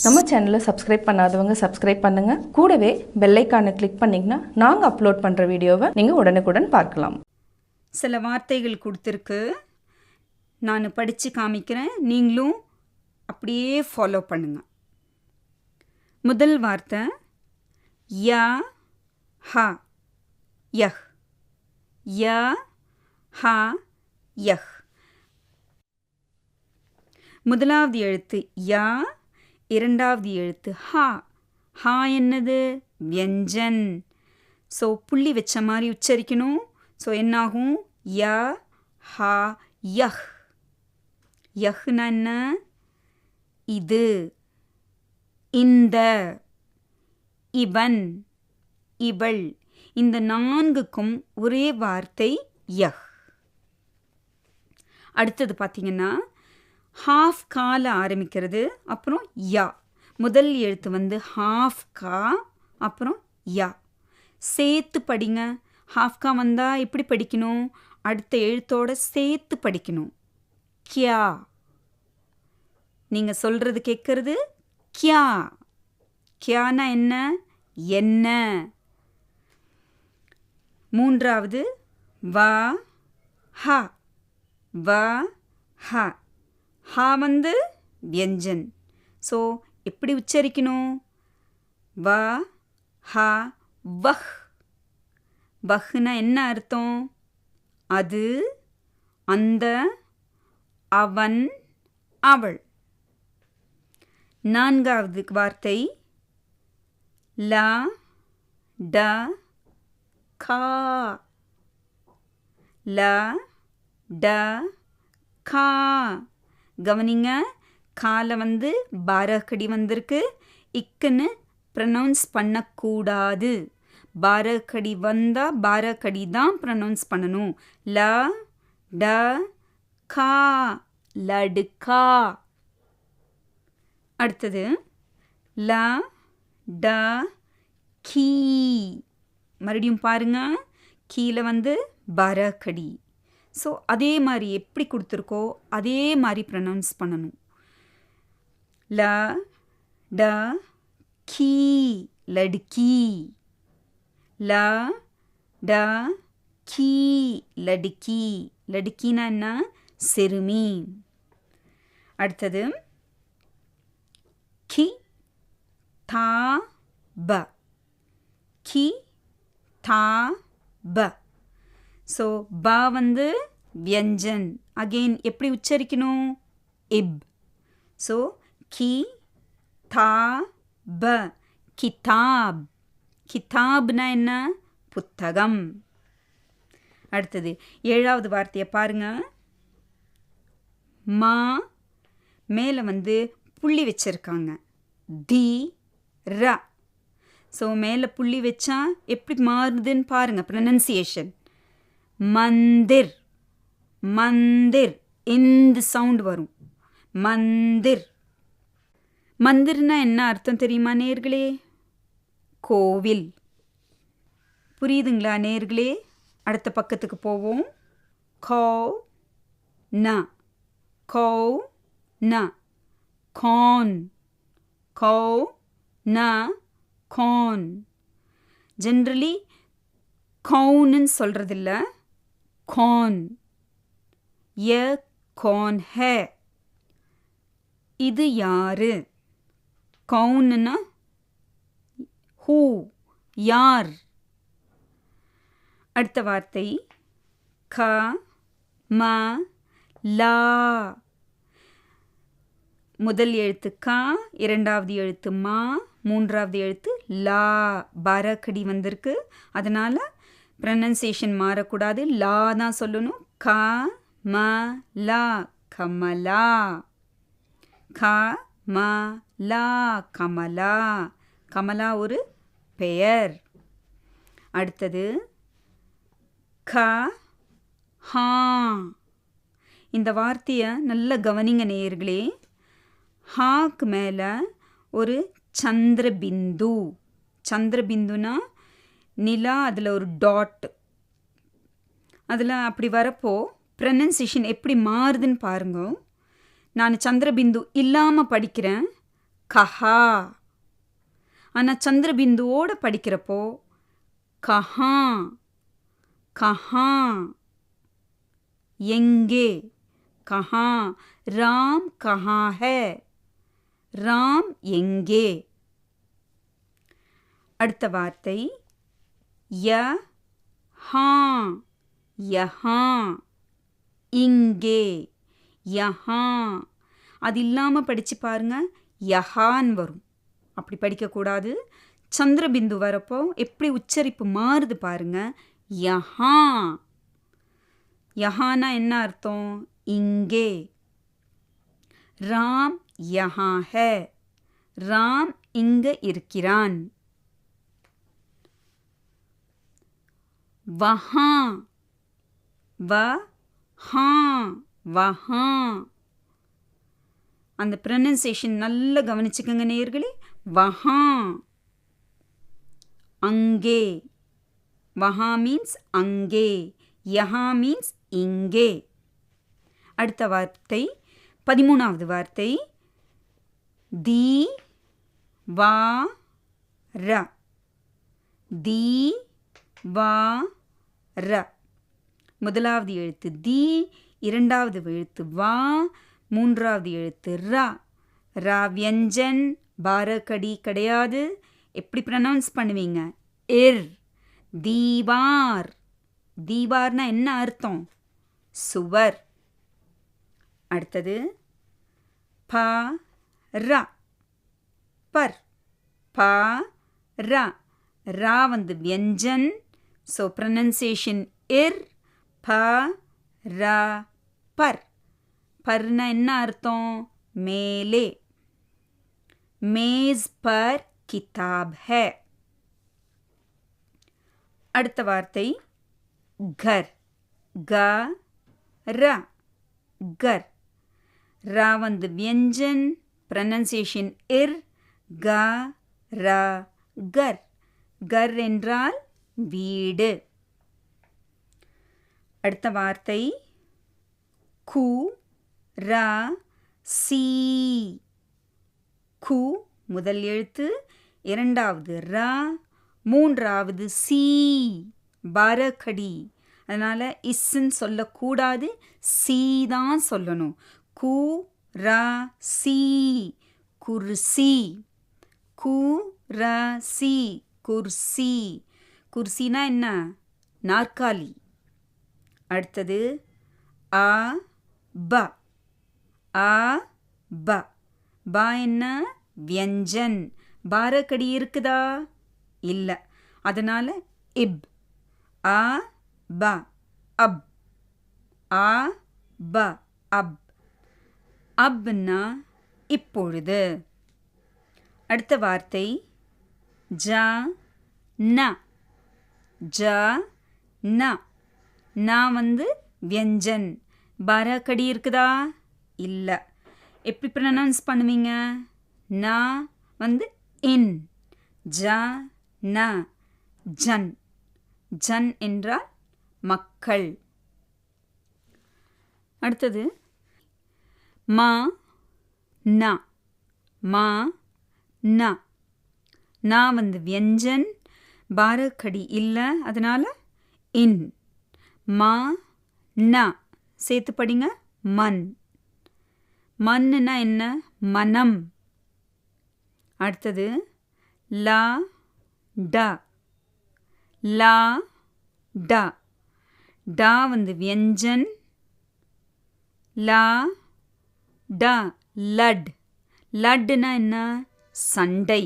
நம்ம சேனலை சப்ஸ்கிரைப் பண்ணாதவங்க சப்ஸ்கிரைப் பண்ணுங்கள். கூடவே பெல் ஐக்கானை கிளிக் பண்ணிங்கன்னா நாங்கள் அப்லோட் பண்ணுற வீடியோவை நீங்கள் உடனுக்குடன் பார்க்கலாம். சில வார்த்தைகள் கொடுத்துருக்கு, நான் படித்து காமிக்கிறேன், நீங்களும் அப்படியே ஃபாலோ பண்ணுங்க. முதல் வார்த்தை யா ஹா யஹ். யா ஹா யஹ். முதலாவது எழுத்து யா, இரண்டாவது எழுத்து ஹா. ஹா என்னது? வியஞ்சன். ஸோ புள்ளி வச்ச மாதிரி உச்சரிக்கணும். ஸோ என்னாகும்? யா ஹா யஹ். யஹ்னா என்ன? இது, இந்த, இவன், இவள். இந்த நான்குக்கும் ஒரே வார்த்தை யஹ். அடுத்தது பார்த்தீங்கன்னா ஹாஃப் கால ஆரம்பிக்கிறது, அப்புறம் யா. முதல் எழுத்து வந்து ஹாஃப் கா, அப்புறம் யா. சேர்த்து படிங்க. ஹாஃப் கா வந்தால் எப்படி படிக்கணும்? அடுத்த எழுத்தோட சேர்த்து படிக்கணும். கியா. நீங்கள் சொல்கிறது கேட்கறது கியா. கியானா என்ன? என்ன. மூன்றாவது வா ஹா. வா ஹா. ஹா வந்து வியஞ்சன். ஸோ எப்படி உச்சரிக்கணும்? வா ஹா வஹ். வஹ்னா என்ன அர்த்தம்? அது, அந்த, அவன், அவள். நான்காவது வார்த்தை லா ட கா. லா ட கா. கவனிங்க, கால வந்து பாரக்கடி வந்திருக்கு. இக்குன்னு ப்ரனவுன்ஸ் பண்ணக்கூடாது. பாரக்கடி வந்தால் பாரக்கடி தான் ப்ரனவுன்ஸ் பண்ணணும். ல ட கா, லடுக்கா. அடுத்தது ல ட கீ. மறுபடியும் பாருங்க, கீழே வந்து பாரக்கடி. ஸோ அதே மாதிரி எப்படி கொடுத்துருக்கோ அதே மாதிரி ப்ரனவுன்ஸ் பண்ணணும். ல ட கீ, லடுக்கி. ல ட கீ, லடுக்கி. லடுக்கினா என்ன? சிறுமி. அடுத்தது கி தா ப. கி தா ப. ஸோ ப வந்து வியஞ்சன். அகெயின் எப்படி உச்சரிக்கணும்? இப். ஸோ கி தா ப, கிதாப். கிதாப்னா என்ன? புத்தகம். அடுத்தது ஏழாவது வார்த்தையை பாருங்க. மா, மேலே வந்து புள்ளி வச்சிருக்காங்க. தி ர. ஸோ மேலே புள்ளி வச்சா எப்படி மாறுதுன்னு பாருங்க. ப்ரனன்சியேஷன். மந்திர். மந்திர். இந்த சவுண்ட் வரும். மந்திர். மந்திர்னா என்ன அர்த்தம் தெரியுமா நேர்களே? கோவில். புரியுதுங்களா நேர்களே? அடுத்த பக்கத்துக்கு போவோம். கோ ந. கோ ந. கான். கோ ந கான். ஜென்ரலி கவுன்னு சொல்கிறதில்ல, கான். ய கான் ஹே. இது யாரு? கவுன்னா ஹூ, யார். அடுத்த வார்த்தை க ம லா. முதல் எழுத்து கா, இரண்டாவது எழுத்து மா, மூன்றாவது எழுத்து லா. பாரக்கடி வந்திருக்கு, அதனால் ப்ரனன்சியேஷன் மாறக்கூடாது. லா தான் சொல்லணும். க ம லா, கமலா. க ம லா, கமலா. கமலா ஒரு பெயர். அடுத்தது க ஹா. இந்த வார்த்தையை நல்ல கவனிங்க நேயர்களே. ஹாக்கு மேலே ஒரு சந்திரபிந்து. சந்திரபிந்துனா நிலா, அதில் ஒரு டாட். அதில் அப்படி வரப்போ ப்ரனன்சியேஷன் எப்படி மாறுதுன்னு பாருங்க. நான் சந்திரபிந்து இல்லாமல் படிக்கிறேன். கஹா. ஆனால் சந்திரபிந்துவோட படிக்கிறப்போ கஹா கஹா. எங்கே கஹா. ராம் கஹா ஹே. ராம் எங்கே. அடுத்த வார்த்தை யஹா. யஹா இங்கே. யஹா. அது இல்லாமல் படித்து பாருங்க, யஹான் வரும். அப்படி படிக்கக்கூடாது. சந்திரபிந்து வரப்போ எப்படி உச்சரிப்பு மாறுது பாருங்க. யஹா. யஹானா என்ன அர்த்தம்? இங்கே. ராம் யஹா ஹே. ராம் இங்க இருக்கிறான். வஹா. வஹா. வஹா. அந்த ப்ரொனன்சியேஷன் நல்லா கவனிச்சுக்கோங்க நேயர்களே. வஹா. அங்கே. வஹா மீன்ஸ் அங்கே. யஹா மீன்ஸ் இங்கே. அடுத்த வார்த்தை 13வது வார்த்தை தி வா ர. தி வா ர. முதலாவது எழுத்து தி, இரண்டாவது எழுத்து வா, மூன்றாவது எழுத்து ரா. ரா வியஞ்சன், பாரகடி கிடையாது. எப்படி ப்ரனவுன்ஸ் பண்ணுவீங்க? இர். தீவார். தீவார்னா என்ன அர்த்தம்? சுவர். அடுத்தது ப ர. பர். ப ர. ரா வந்து வியஞ்சன். ஸோ ப்ரனன்சியேஷன் இர். ப ர பர். பர்னா என்ன அர்த்தம்? மேலே. மேஸ் பர் கிதாப் ஹே. அடுத்த வார்த்தை கர். க ர. கர். ரா வந்து வியஞ்சன். ப்ரனன்சியேஷன் இர். க ர கர். கர் என்றால் வீடு. அடுத்த வார்த்தை கு ர சி. கு முதல் எழுத்து, இரண்டாவது ரா, மூன்றாவது சி. பாரகடி. அதனால் இஸ்ன்னு சொல்லக்கூடாது, சி தான் சொல்லணும். கு ர சி. குர்சி. கு ர சி. குர்சி. குர்சினா என்ன? நாற்காலி. அடுத்தது அ ப. அ ப. பா என்ன? வியஞ்சன். பாரகடி இருக்குதா? இல்லை. அதனால் இப். அ ப. அப். அ ப. அப். அப்னா இப்பொழுது. அடுத்த வார்த்தை ஜ ந. ஜ ந. நா வந்து வியஞ்சன். பாரகடி இருக்குதா? இல்லை. எப்படி ப்ரனவுன்ஸ் பண்ணுவீங்க? நா வந்து இன். ஜ ந. ஜன். ஜன் என்றால் மக்கள். அடுத்தது மா ந. மா ந. நா வந்து வியஞ்சன். பாரகடி இல்லை, அதனால் இன். மா ந. சேர்த்து படிங்க. மண். மண்ணுனா என்ன? மனம். அடுத்தது லா ட. லா ட. டா வந்து வியஞ்சன். லா ட. லட். லட்னா என்ன? சண்டை.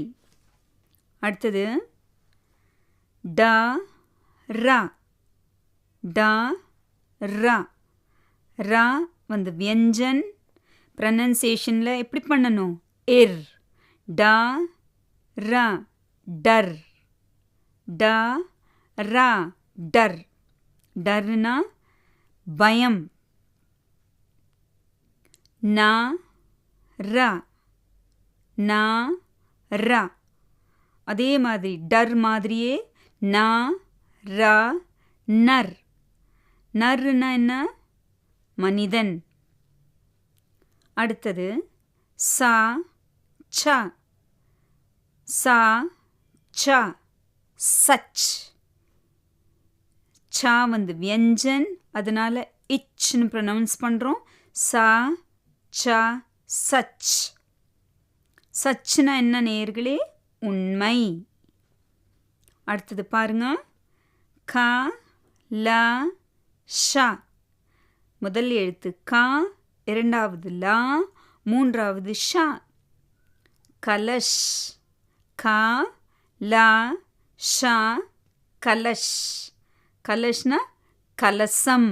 அடுத்தது ட ர. ட ர. ரா வந்து வியஞ்சன். ப்ரனன்சியேஷனில் எப்படி பண்ணணும்? இர். ட ர. டர். ட ர. டர். டர்னா பயம். நா ர. நா ர. அதே மாதிரி டர் மாதிரியே நா ர. நர். நர்னா என்ன? மனிதன். அடுத்தது சா ச சா ச சச். சா வந்து வியஞ்சன், அதனால இச்னு ப்ரொனவுன்ஸ் பண்ணுறோம். சா ச சச். சச்னா என்ன நேயர்களே? உண்மை. அடுத்தது பாருங்க. க ல ஷ. முதல் எழுத்து க, இரண்டாவது லா, மூன்றாவது ஷ. கலஷ். க ல ஷ கலஷ். கலஷ்னா கலசம்.